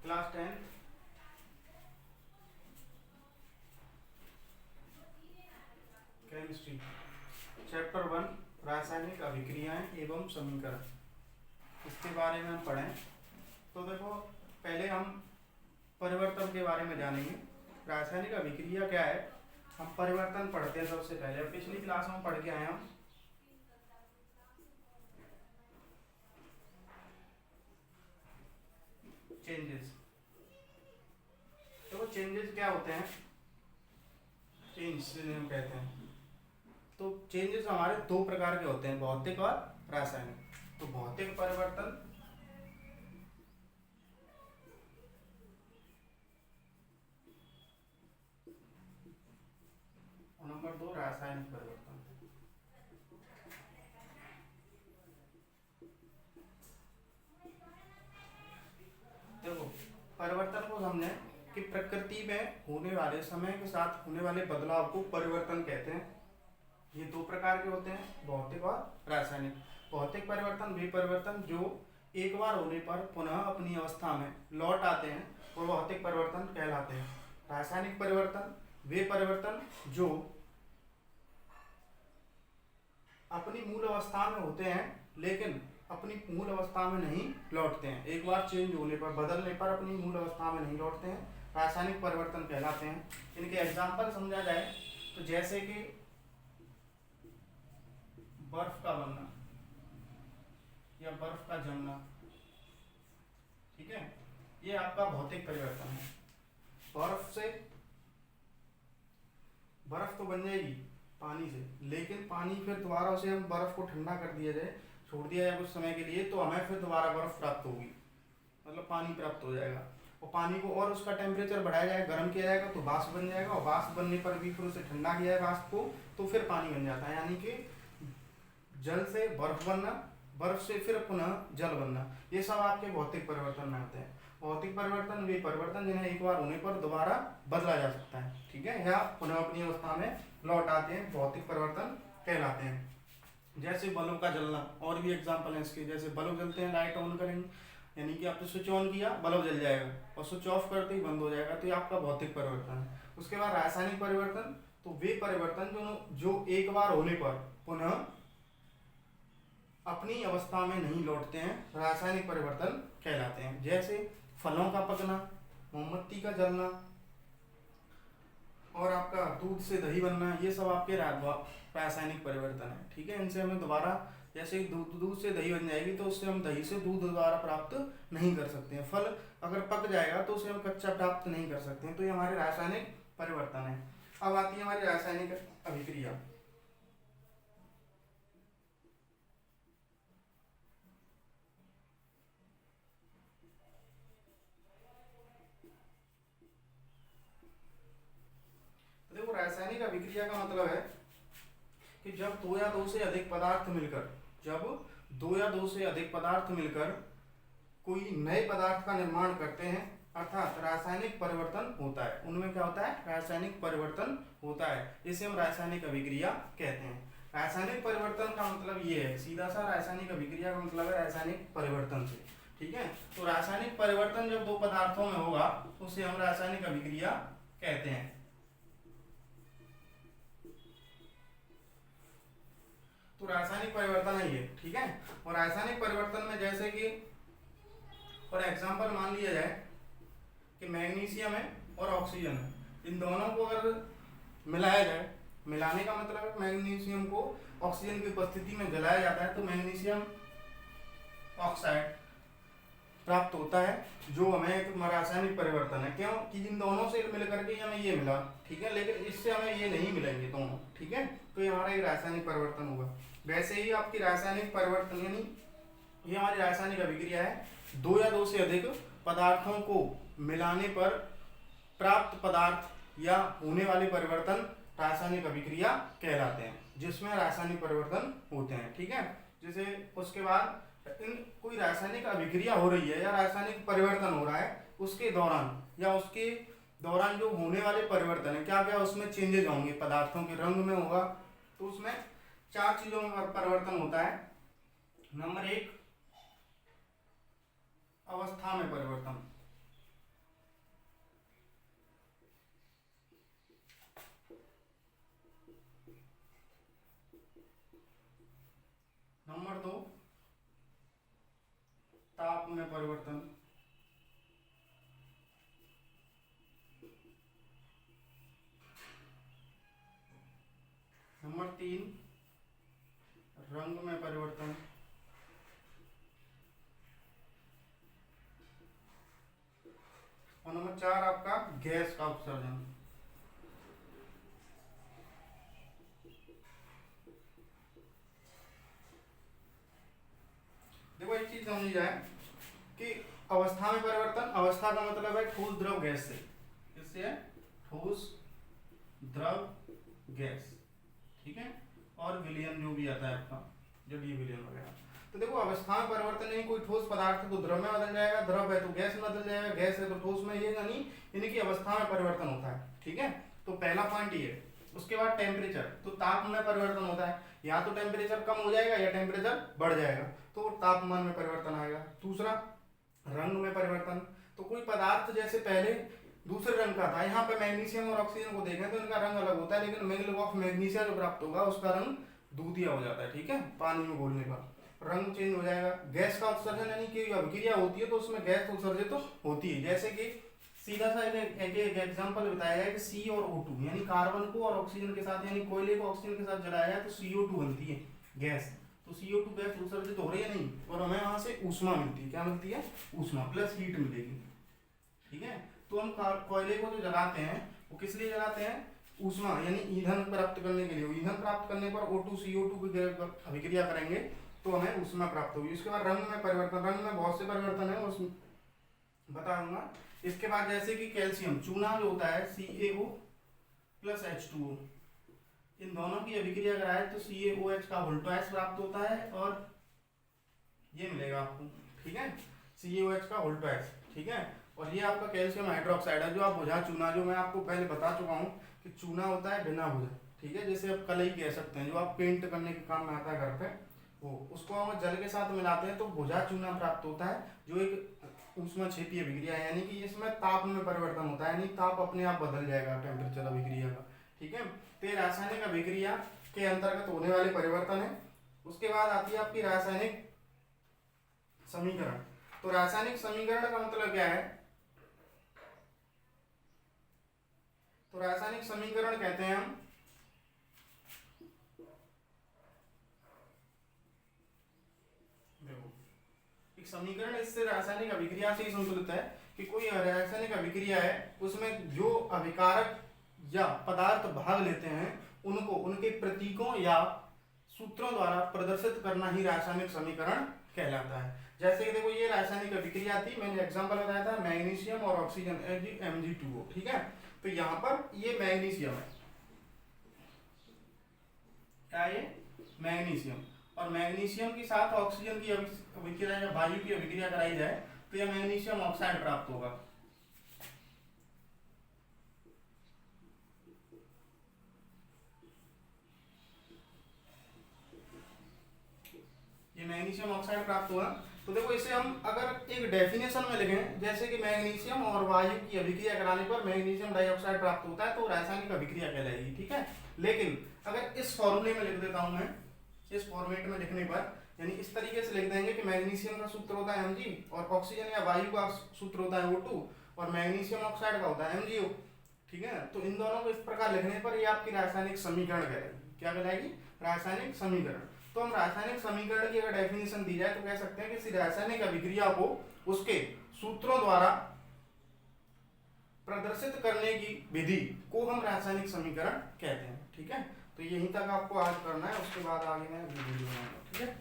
Class 10 chemistry chapter 1 रासायनिक अभिक्रियाएं एवं समीकरण, इसके बारे में हम पढ़ें। तो देखो, पहले हम परिवर्तन के बारे में जानेंगे। रासायनिक अभिक्रिया क्या है, हम परिवर्तन पढ़ते हैं सबसे पहले। पिछली क्लास में पढ़ के आए हम चेंजेस। तो चेंजेस क्या होते हैं, चेंज जिन्हें हम कहते हैं। तो चेंजेस हमारे दो प्रकार के होते हैं, भौतिक और रासायनिक। तो भौतिक परिवर्तन और नंबर 2 रासायनिक परिवर्तन। देखो, परिवर्तन को हमने कि प्रकृति में होने वाले, समय के साथ होने वाले बदलाव को परिवर्तन कहते हैं। ये दो प्रकार के होते हैं, भौतिक और रासायनिक। भौतिक परिवर्तन वे परिवर्तन जो एक बार होने पर पुनः अपनी अवस्था में लौट आते हैं, वो भौतिक परिवर्तन कहलाते हैं। रासायनिक परिवर्तन वे परिवर्तन जो अपनी मूल अवस्था में होते हैं लेकिन अपनी मूल अवस्था में नहीं लौटते हैं। एक बार चेंज होने पर, बदलने पर अपनी मूल अवस्था में नहीं लौटते हैं, रासायनिक परिवर्तन कहलाते हैं। इनके एग्जाम्पल समझा जाए तो जैसे कि बर्फ का बनना या बर्फ का जमना, ठीक है, ये आपका भौतिक परिवर्तन है। बर्फ तो बन जाएगी पानी से, लेकिन पानी फिर दोबारा उसे हम बर्फ को ठंडा कर दिया जाए, छोड़ दिया जाए कुछ समय के लिए, तो हमें फिर दोबारा बर्फ प्राप्त होगी, मतलब पानी प्राप्त हो जाएगा। और पानी को और उसका टेम्परेचर बढ़ाया जाएगा, गर्म किया जाएगा तो वाष्प बन जाएगा, और वाष्प बनने पर भी फिर उसे ठंडा किया जाए वाष्प को, तो फिर पानी बन जाता है। यानी कि जल से बर्फ बनना, बर्फ से फिर पुनः जल बनना, ये सब आपके भौतिक परिवर्तन में आते हैं। भौतिक परिवर्तन वे परिवर्तन जिन्हें एक बार होने पर दोबारा बदला जा सकता है, ठीक है, या पुनः अपनी अवस्था में लौट आते हैं, भौतिक परिवर्तन कहलाते हैं। जैसे बल्ब का जलना, और भी एग्जांपल है इसके। जैसे बल्ब जलते हैं, लाइट ऑन करेंगे, यानी कि आपने स्विच ऑन किया, बल्ब जल जाएगा, और स्विच ऑफ करते ही बंद हो जाएगा, तो ये आपका भौतिक परिवर्तन है। उसके बाद रासायनिक परिवर्तन, तो वे परिवर्तन जो एक बार होने पर पुनः अपनी अवस्था में नहीं लौटते हैं, रासायनिक परिवर्तन कहलाते हैं। जैसे फलों का पकना, मोमबत्ती का जलना, और आपका दूध से दही बनना, ये सब आपके रासायनिक परिवर्तन है, ठीक है। इनसे हमें दोबारा, जैसे दूध से दही बन जाएगी तो उससे हम दही से दूध दोबारा प्राप्त नहीं कर सकते हैं। फल अगर पक जाएगा तो उसे हम कच्चा प्राप्त नहीं कर सकते हैं। तो ये हमारे रासायनिक परिवर्तन है। अब आती है हमारी रासायनिक अभिक्रिया। देखो, रासायनिक अभिक्रिया का मतलब है कि जब दो या दो से अधिक पदार्थ मिलकर कोई नए पदार्थ का निर्माण करते हैं, अर्थात रासायनिक परिवर्तन होता है। उनमें क्या होता है, रासायनिक परिवर्तन होता है, इसे हम रासायनिक अभिक्रिया कहते हैं। रासायनिक परिवर्तन का मतलब ये है, सीधा सा रासायनिक अभिक्रिया का मतलब है रासायनिक परिवर्तन से, ठीक है। तो रासायनिक परिवर्तन जब दो पदार्थों में होगा उसे हम रासायनिक अभिक्रिया कहते हैं। तो रासायनिक परिवर्तन है ये, ठीक है। और रासायनिक परिवर्तन में जैसे कि फॉर एग्जांपल मान लिया जाए कि मैग्नीशियम है और ऑक्सीजन है, इन दोनों को अगर मिलाया जाए, मिलाने का मतलब है मैग्नीशियम को ऑक्सीजन की उपस्थिति में जलाया जाता है तो मैग्नीशियम ऑक्साइड प्राप्त होता है, जो हमें एक रासायनिक परिवर्तन है। क्यों कि इन दोनों से मिलकर के हमें ये मिला, ठीक है, लेकिन इससे हमें ये नहीं मिलेंगे दोनों, ठीक है, तो ये हमारा एक रासायनिक परिवर्तन होगा। वैसे ही आपकी रासायनिक परिवर्तन, यानी ये हमारी रासायनिक अभिक्रिया है, दो या दो से अधिक पदार्थों को मिलाने पर प्राप्त पदार्थ या होने वाले परिवर्तन रासायनिक अभिक्रिया कहलाते हैं, जिसमें रासायनिक परिवर्तन होते हैं, ठीक है। जैसे उसके बाद कोई रासायनिक अभिक्रिया हो रही है या रासायनिक परिवर्तन हो रहा है, उसके दौरान जो होने वाले परिवर्तन है, क्या क्या उसमें चेंजेस होंगे, पदार्थों के रंग में होगा, तो उसमें 4 चीजों में परिवर्तन होता है। नंबर 1, अवस्था में परिवर्तन, नंबर 2 ताप में परिवर्तन। नंबर 3 रंग में परिवर्तन। और नंबर 4 आपका गैस का उत्सर्जन। देखो एक चीज समझी जाए कि अवस्था में परिवर्तन, अवस्था का मतलब है ठोस द्रव गैस से, इससे है ठोस द्रव गैस, ठीक है। और विलयन जो भी आता है आपका, जो डी विलयन वगैरह। तो देखो अवस्था में परिवर्तन नहीं, कोई ठोस पदार्थ है तो द्रव में बदल जाएगा, द्रव है तो गैस में बदल जाएगा, गैस है तो ठोस में, ये नहीं यानी कि अवस्था में परिवर्तन होता है, ठीक है। तो पहला पॉइंट ये। उसके बाद टेम्परेचर, तो ताप में परिवर्तन होता है, या तो टेम्परेचर कम हो जाएगा या टेम्परेचर बढ़ जाएगा, तो तापमान में परिवर्तन आएगा। दूसरा रंग में परिवर्तन, तो कोई पदार्थ जैसे पहले दूसरे रंग का था, यहाँ पे मैग्नीशियम और ऑक्सीजन को देखें तो इनका रंग अलग होता है, लेकिन मेगल ऑफ मैग्नीशियम जो प्राप्त होगा उसका रंग दूधिया हो जाता है, ठीक है, पानी में घोलने पर रंग चेंज हो जाएगा। गैस का उत्सर्जन यानी कि अभिक्रिया होती है तो उसमें गैस उत्सर्जित तो होती है, जैसे कि सीधा सा एक एग्जांपल बताया है कि सी और O2 यानी कार्बन को और ऑक्सीजन के साथ, यानी कोयले को ऑक्सीजन के साथ जलाया है तो CO2 बनती है गैस, तो CO2 गैस उत्सर्जित हो रही है नहीं, और हमें वहां से ऊष्मा मिलती है। क्या मिलती है? ऊष्मा प्लस हीट मिलेगी, ठीक है। तो हम कोयले को जो जलाते हैं वो किस लिए जलाते हैं? ऊष्मा यानी ईंधन प्राप्त करने के लिए। ईंधन प्राप्त करने पर O2 CO2 की अभिक्रिया करेंगे तो हमें ऊष्मा प्राप्त होगी। इसके बाद रंग में परिवर्तन, रंग में बहुत से परिवर्तन है उसमें बताऊंगा। इसके बाद जैसे कि कैल्शियम चूना जो होता है CaO प्लस H2O, इन दोनों की अभिक्रिया कराए तो CaOH का वोल्टेज प्राप्त होता है और ये मिलेगा आपको, ठीक है, CaOH का वोल्टेज, ठीक है। और ये आपका कैल्शियम हाइड्रोक्साइड है जो आप बुझा चूना, जो मैं आपको पहले बता चुका हूँ कि चूना होता है बिना बुझा, ठीक है, जैसे आप कलई कह सकते हैं जो आप पेंट करने के काम में आता है घर पे, वो उसको हम जल के साथ मिलाते हैं तो बुझा चूना प्राप्त होता है, जो एक ऊष्मा क्षेपी अभिक्रिया है, यानी कि इसमें ताप में परिवर्तन होता है, यानी ताप अपने आप बदल जाएगा टेम्परेचर अभिक्रिया का, ठीक है। तो ये रासायनिक अभिक्रिया के अंतर्गत होने वाले परिवर्तन है। उसके बाद आती है आपकी रासायनिक समीकरण। तो रासायनिक समीकरण का मतलब क्या है? तो रासायनिक समीकरण कहते हैं हम एक समीकरण, इससे रासायनिक अभिक्रिया से ही संतुलित है कि कोई रासायनिक अभिक्रिया है उसमें जो अभिकारक या पदार्थ भाग लेते हैं उनको उनके प्रतीकों या सूत्रों द्वारा प्रदर्शित करना ही रासायनिक समीकरण कहलाता है। जैसे कि देखो ये रासायनिक अभिक्रिया थी, मैंने एग्जांपल बताया था मैग्नीशियम और ऑक्सीजन Mg2O, ठीक है। तो यहाँ पर ये मैग्नीशियम है, क्या ये मैग्नीशियम, और मैग्नीशियम के साथ ऑक्सीजन की अभिक्रिया या वायु की अभिक्रिया कराई जाए तो यह मैग्नीशियम ऑक्साइड प्राप्त होगा। ये मैग्नीशियम ऑक्साइड प्राप्त हुआ। तो देखो इसे हम अगर एक डेफिनेशन में लिखें, जैसे कि मैग्नीशियम और वायु की अभिक्रिया कराने पर मैग्नीशियम डाइऑक्साइड प्राप्त होता है तो रासायनिक अभिक्रिया कहलाएगी, ठीक है। लेकिन अगर इस फॉर्मूले में लिख देता हूं मैं, इस फॉर्मेट में लिखने पर, यानी इस तरीके से लिख देंगे कि मैग्नीशियम का सूत्र होता है Mg और ऑक्सीजन या वायु का सूत्र होता है O2 और मैग्नीशियम ऑक्साइड का होता है MgO, ठीक है। तो इन दोनों को इस प्रकार लिखने पर ये आपकी रासायनिक समीकरण कहलाएगी। क्या कहलाएगी? रासायनिक समीकरण। तो हम रासायनिक समीकरण की अगर डेफिनेशन दी जाए तो कह सकते हैं कि किसी रासायनिक अभिक्रिया को उसके सूत्रों द्वारा प्रदर्शित करने की विधि को हम रासायनिक समीकरण कहते हैं, ठीक है। तो यहीं तक आपको आज करना है, उसके बाद आगे मैं वीडियो बनाऊंगा, ठीक है।